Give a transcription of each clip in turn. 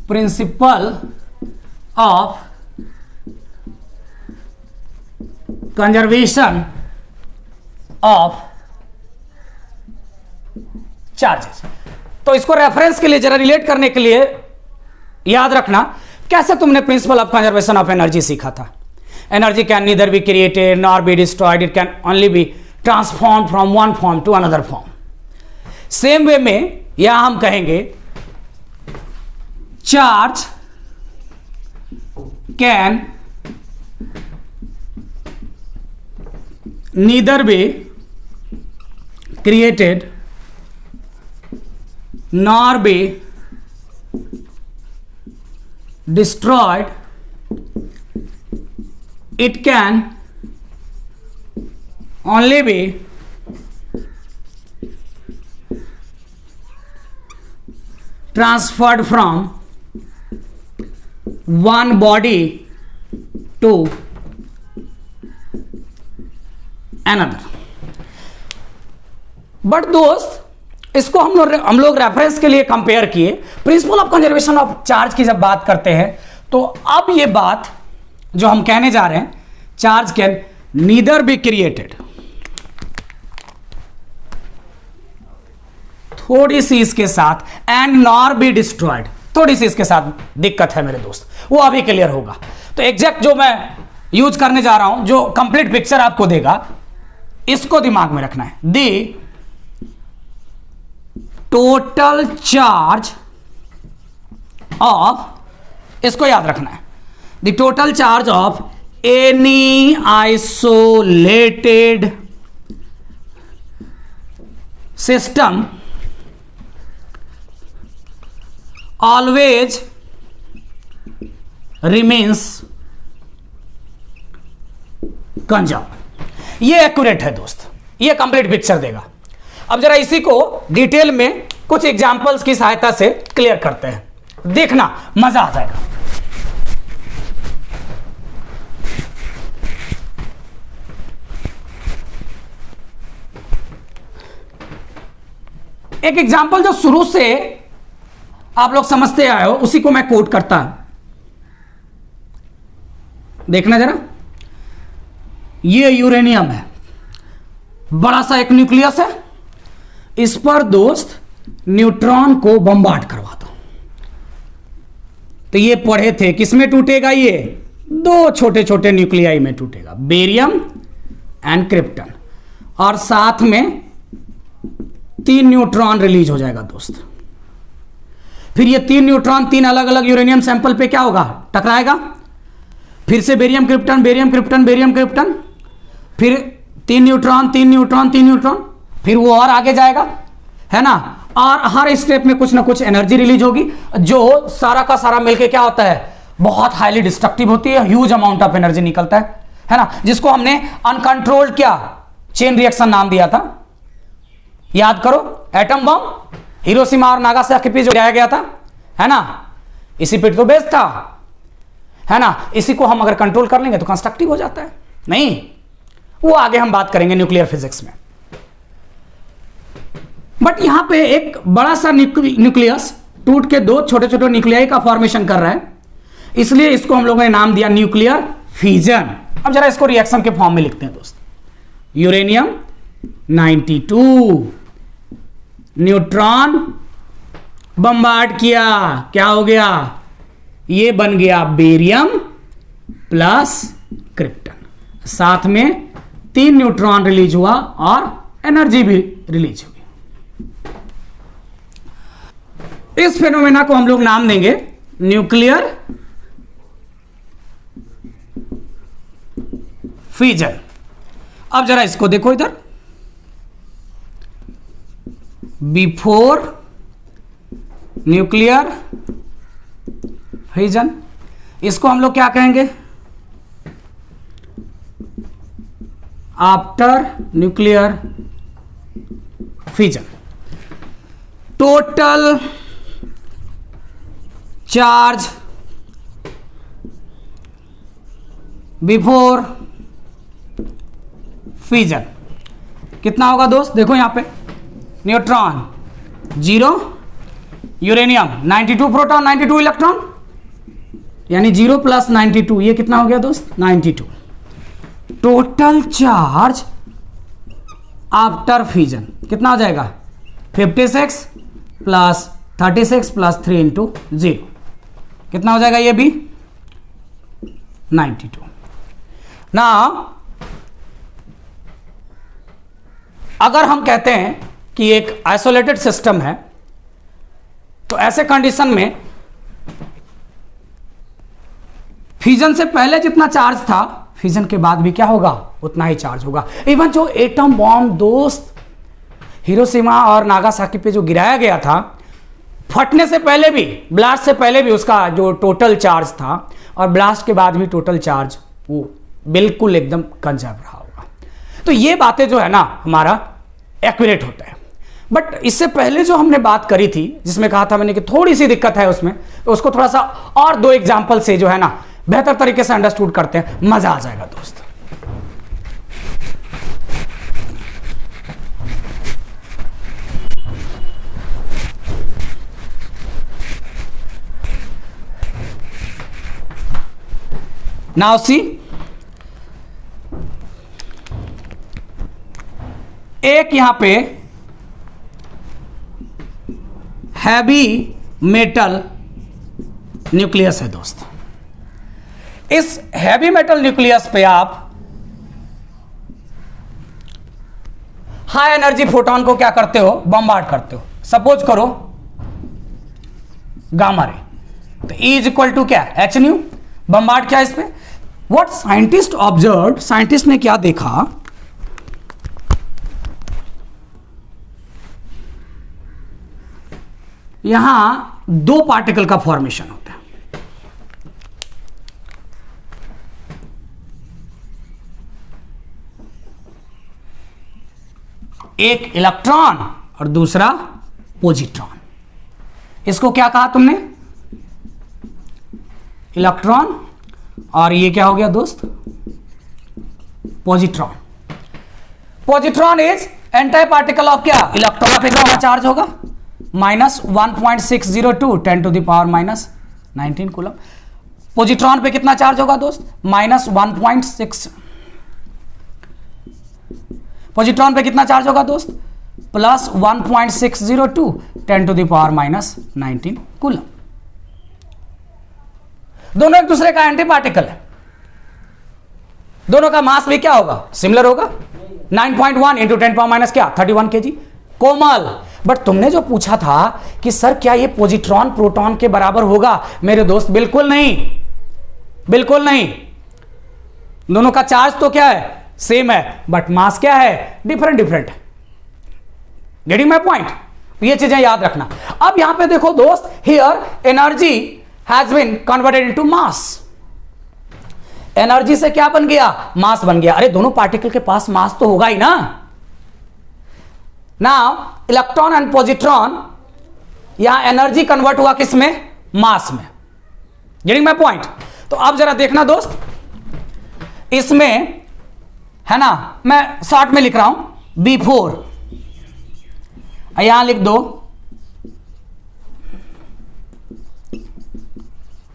Principal of conservation of charges. तो इसको reference के लिए जरा रिलेट करने के लिए याद रखना, कैसे तुमने principle of conservation of energy सीखा था। Energy can neither be created nor be destroyed, it can only be transform from one form to another form. Same way में यहां हम कहेंगे charge can neither be created nor be destroyed, it can only be transferred from one body to another। But दोस्त इसको हम लोग reference के लिए कंपेयर किए। Principal of conservation of charge की जब बात करते हैं तो अब ये बात जो हम कहने जा रहे हैं, charge can neither be created, थोड़ी सी इसके साथ, एंड नॉर बी डिस्ट्रॉयड, थोड़ी सी इसके साथ दिक्कत है मेरे दोस्त, वो अभी क्लियर होगा। तो एग्जैक्ट जो मैं यूज करने जा रहा हूं, जो कंप्लीट पिक्चर आपको देगा, इसको दिमाग में रखना है। द टोटल चार्ज ऑफ, इसको याद रखना है, the total charge of any isolated system always remains conserve. ये एक्यूरेट है दोस्त, ये कंप्लीट पिक्चर देगा। अब जरा इसी को डिटेल में कुछ एग्जांपल्स की सहायता से क्लियर करते हैं, देखना मजा आ जाएगा। एक एग्जांपल जो शुरू से आप लोग समझते आए हो, उसी को मैं कोट करता हूं, देखना जरा। ये यूरेनियम है, बड़ा सा एक न्यूक्लियस है, इस पर दोस्त न्यूट्रॉन को बम्बार्ड करवा दो तो ये पढ़े थे किसमें टूटेगा, ये दो छोटे छोटे न्यूक्लियाई में टूटेगा, बेरियम एंड क्रिप्टन, और साथ में 3 न्यूट्रॉन रिलीज हो जाएगा दोस्त। फिर ये 3 न्यूट्रॉन 3 अलग अलग यूरेनियम सैंपल पे क्या होगा, टकराएगा, फिर से barium krypton, barium krypton, barium krypton, फिर 3 न्यूट्रॉन 3 न्यूट्रॉन 3 न्यूट्रॉन, फिर वो और आगे जाएगा, है ना। और हर स्टेप में कुछ ना कुछ एनर्जी रिलीज होगी, जो सारा का सारा मिलके क्या होता है, बहुत हाईली डिस्ट्रक्टिव होती है, ह्यूज अमाउंट ऑफ एनर्जी निकलता है ना, जिसको हमने अनकंट्रोल्ड क्या चेन रिएक्शन नाम दिया था, याद करो। एटम बम हिरोशिमा और नागासाकी पे जो गिराया गया था, है ना, इसी पे तो बेस्ड था, है ना। इसी को हम अगर कंट्रोल कर लेंगे तो कंस्ट्रक्टिव हो जाता है, नहीं, वो आगे हम बात करेंगे न्यूक्लियर फिजिक्स में। बट यहां पे एक बड़ा सा न्यूक्लियस टूट के 2 छोटे छोटे न्यूक्लियाई का फॉर्मेशन कर रहा है, इसलिए इसको हम लोगों ने नाम दिया न्यूक्लियर फिजन। अब जरा इसको रिएक्शन के फॉर्म में लिखते हैं दोस्त। यूरेनियम 92 न्यूट्रॉन बम्बार्ड किया, क्या हो गया, ये बन गया बेरियम प्लस क्रिप्टन, साथ में 3 न्यूट्रॉन रिलीज हुआ और एनर्जी भी रिलीज हुई। इस फेनोमेना को हम लोग नाम देंगे न्यूक्लियर फ्यूजन। अब जरा इसको देखो इधर, बिफोर न्यूक्लियर फ्यूजन, इसको हम लोग क्या कहेंगे, after nuclear fusion. Total charge before fusion कितना होगा दोस्त, देखो यहां पे न्यूट्रॉन 0, यूरेनियम 92 प्रोटॉन 92 इलेक्ट्रॉन, यानी 0 + 92, ये कितना हो गया दोस्त 92। टोटल चार्ज आफ्टर फ्यूजन कितना हो जाएगा 56 + 36 + 3 × 0 कितना हो जाएगा ये भी 92। ना अगर हम कहते हैं कि एक आइसोलेटेड सिस्टम है, तो ऐसे कंडीशन में फ्यूजन से पहले जितना चार्ज था फ्यूजन के बाद भी क्या होगा उतना ही चार्ज होगा। इवन जो एटम बॉम्ब दोस्त हिरोशिमा और नागासाकी पे जो गिराया गया था, फटने से पहले भी, ब्लास्ट से पहले भी उसका जो टोटल चार्ज था और ब्लास्ट के बाद भी टोटल चार्ज वो बिल्कुल एकदम कंजर्व रहा होगा। तो ये बातें जो है ना हमारा एक्यूरेट होता है। बट इससे पहले जो हमने बात करी थी, जिसमें कहा था मैंने कि थोड़ी सी दिक्कत है उसमें, तो उसको थोड़ा सा और 2 एग्जाम्पल से जो है ना बेहतर तरीके से अंडरस्टूड करते हैं, मजा आ जाएगा दोस्त। नाउ सी, एक यहां पे हैवी मेटल न्यूक्लियस है दोस्त। इस हैवी मेटल न्यूक्लियस पे आप हाई एनर्जी प्रोटॉन को क्या करते हो बम्बार्ड करते हो। सपोज करो गामा रे, तो E = क्या h न्यू, बम्बार्ड क्या इस पे। व्हाट साइंटिस्ट ऑब्जर्व, साइंटिस्ट ने क्या देखा, यहां 2 पार्टिकल का फॉर्मेशन होता है। एक इलेक्ट्रॉन और दूसरा पॉजिट्रॉन। इसको क्या कहा तुमने, इलेक्ट्रॉन, और ये क्या हो गया दोस्त positron. Positron is anti particle of क्या इलेक्ट्रॉन पे कितना चार्ज होगा -1.602 10⁻⁻19 कूलम। पॉजिट्रॉन पे कितना चार्ज होगा दोस्त -1.6। पॉजिट्रॉन पे कितना चार्ज होगा दोस्त +1.602 10⁻⁻19 कूलम। दोनों एक दूसरे का एंटी पार्टिकल है, दोनों का मास भी क्या होगा सिमिलर होगा 9.1 × 10⁻³ क्या 31 kg। कोमल, बट तुमने जो पूछा था कि सर क्या ये पॉजिट्रॉन प्रोटॉन के बराबर होगा, मेरे दोस्त बिल्कुल नहीं, बिल्कुल नहीं। दोनों का चार्ज तो क्या है सेम है, बट मास क्या है different different. Getting my point, ये चीजें याद रखना। अब यहां पे देखो दोस्त, here energy has been converted into mass. Energy से क्या बन गया मास बन गया। अरे दोनों पार्टिकल के पास मास तो होगा ही ना। नाउ इलेक्ट्रॉन एंड पॉजिट्रॉन, यहां एनर्जी कन्वर्ट हुआ किसमें मास में। Getting my point. तो अब जरा देखना दोस्त, इसमें है ना, मैं शॉर्ट में लिख रहा हूं बिफोर, यहां लिख दो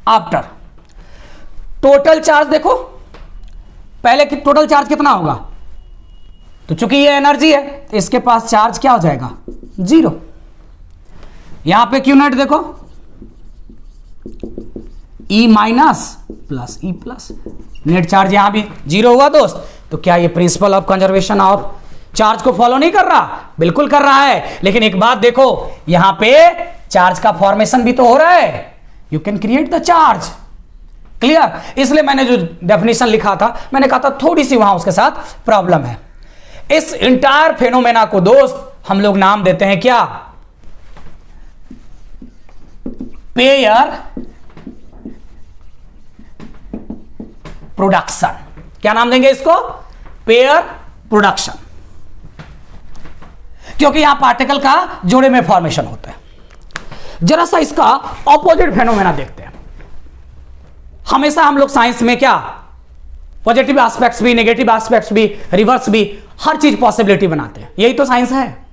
आफ्टर। टोटल चार्ज देखो, पहले की टोटल चार्ज कितना होगा, तो चूंकि ये एनर्जी है तो इसके पास चार्ज क्या हो जाएगा 0। यहां पे क्यू नेट देखो E- + E+, नेट चार्ज यहां भी 0 हुआ दोस्त। तो क्या ये principal of conservation of charge को फॉलो नहीं कर रहा, बिल्कुल कर रहा है। लेकिन एक बात देखो, यहां पे चार्ज का फॉर्मेशन भी तो हो रहा है, you can create the charge. Clear, इसलिए मैंने जो डेफिनेशन लिखा था, मैंने कहा था थोड़ी सी वहां उसके साथ प्रॉब्लम है। इस इंटायर फेनोमेना को दोस्त हम लोग नाम देते हैं क्या पेयर प्रोडक्शन। क्या नाम देंगे इसको पेयर प्रोडक्शन, क्योंकि यहां पार्टिकल का जोड़े में फॉर्मेशन होता है। जरा सा इसका ऑपोजिट फेनोमेना देखते हैं। हमेशा हम लोग साइंस में क्या पॉजिटिव एस्पेक्ट्स भी, नेगेटिव एस्पेक्ट्स भी, रिवर्स भी, हर चीज पॉसिबिलिटी बनाते हैं, यही तो साइंस है।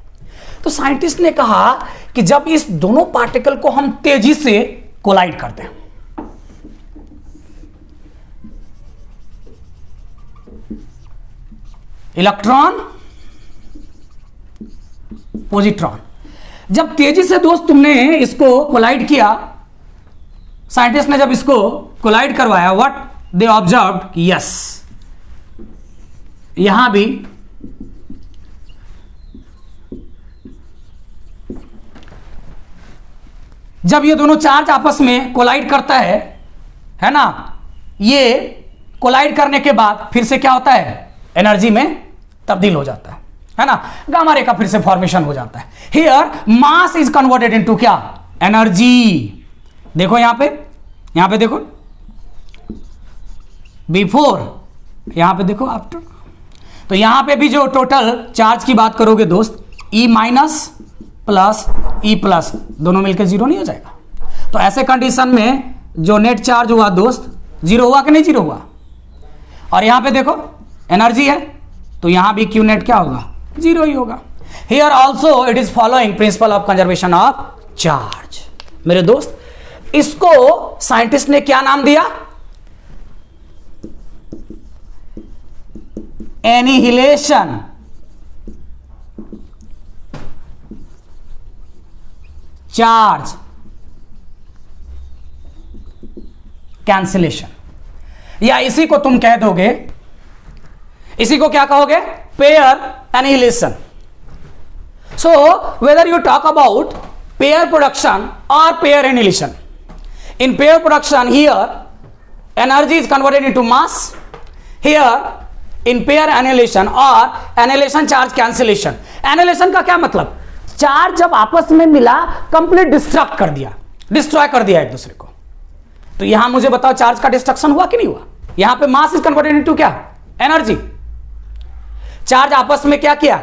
तो साइंटिस्ट ने कहा कि जब इस दोनों पार्टिकल को हम तेजी से कोलाइड करते हैं, इलेक्ट्रॉन पॉजिट्रॉन, जब तेजी से दोस्त तुमने इसको कोलाइड किया, साइंटिस्ट ने जब इसको कोलाइड करवाया, व्हाट दे ऑब्जर्व्ड, यस यहां भी जब ये दोनों चार्ज आपस में कोलाइड करता है ना, ये कोलाइड करने के बाद फिर से क्या होता है, एनर्जी में तब्दील हो जाता है ना, गामा रे का फिर से फॉर्मेशन हो जाता है। Here mass is converted into क्या, एनर्जी। देखो यहां पे देखो, बिफोर, यहां पे देखो आफ्टर। तो यहां पे भी जो टोटल चार्ज की बात करोगे दोस्त, E minus plus E plus दोनों मिलकर जीरो नहीं हो जाएगा। तो ऐसे कंडीशन में जो नेट चार्ज हुआ दोस्त, जीरो हुआ कि नहीं जीरो हुआ। और यहां पे देखो एनर्जी है, तो यहां भी क्यू नेट क्या होगा, जीरो ही होगा। Here also it is following principle of conservation of charge. मेरे दोस्त, इसको साइंटिस्ट ने क्या नाम दिया, एनिहिलेशन। चार्ज कैंसिलेशन, या इसी को तुम कह दोगे, इसी को क्या कहोगे, pair annihilation. So whether you talk about pair production और pair annihilation, in pair production here energy is converted into mass, here in pair annihilation और एनिहिलेशन चार्ज कैंसिलेशन। एनिहिलेशन का क्या मतलब, चार्ज जब आपस में मिला, कंप्लीट डिस्ट्रक्ट कर दिया, डिस्ट्रॉय कर दिया एक दूसरे को। तो यहां मुझे बताओ चार्ज का डिस्ट्रक्शन हुआ कि नहीं हुआ। यहां पे मास इज कन्वर्टेड इनटू क्या, एनर्जी। चार्ज आपस में क्या किया,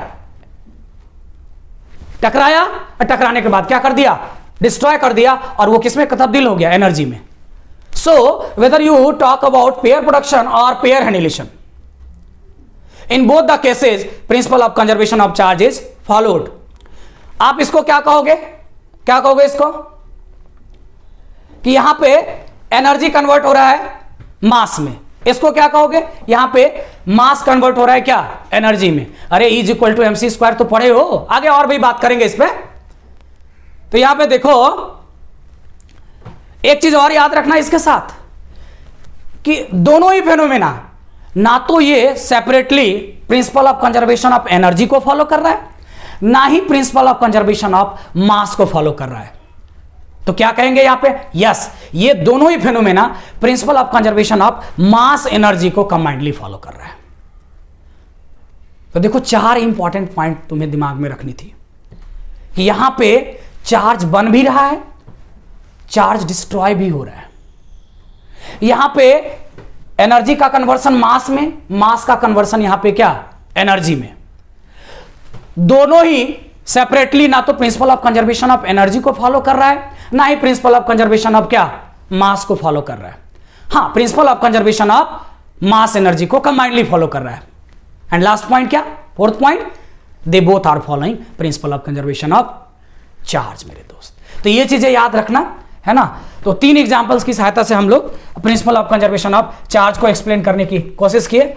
टकराया, और टकराने के बाद क्या कर दिया, डिस्ट्रॉय कर दिया, और वो किसमें तब्दील हो गया, एनर्जी में। So whether you talk about pair production और pair annihilation, in both the cases principle of conservation of charge is followed. आप इसको क्या कहोगे, क्या कहोगे इसको, कि यहां पे एनर्जी कन्वर्ट हो रहा है मास में। इसको क्या कहोगे, यहां पे मास कन्वर्ट हो रहा है क्या, एनर्जी में। अरे E equal to MC square तो पढ़े हो, आगे और भी बात करेंगे इस पे। तो यहां पे देखो, एक चीज और याद रखना इसके साथ, कि दोनों ही फेनोमेना, ना तो ये separately principle of conservation of energy को फॉलो कर रहा है, ना ही principle of conservation of mass को फॉलो कर रहा है। तो क्या कहेंगे यहां पे, यस ये दोनों ही phenomena principle of conservation of mass energy को कंबाइंडली फॉलो कर रहा है। तो देखो, चार इंपॉर्टेंट पॉइंट तुम्हें दिमाग में रखनी थी, कि यहां पे चार्ज बन भी रहा है, चार्ज डिस्ट्रॉय भी हो रहा है। यहां पे एनर्जी का कन्वर्सन मास में, मास का कन्वर्सन यहां पे क्या, एनर्जी में। दोनों ही सेपरेटली ना तो principle of conservation of energy को फॉलो कर रहा है, ना ही प्रिंसिपल ऑफ कंजर्वेशन ऑफ क्या, मास को फॉलो कर रहा है। हां, principle of conservation of mass energy को कंबाइंडली फॉलो कर रहा है। एंड लास्ट पॉइंट क्या, fourth point, they both are following principle of conservation of charge. मेरे दोस्त, तो ये चीजें याद रखना है ना। तो तीन एग्जांपल्स की सहायता से हम लोग principal of conservation of charge को एक्सप्लेन करने की कोशिश किए।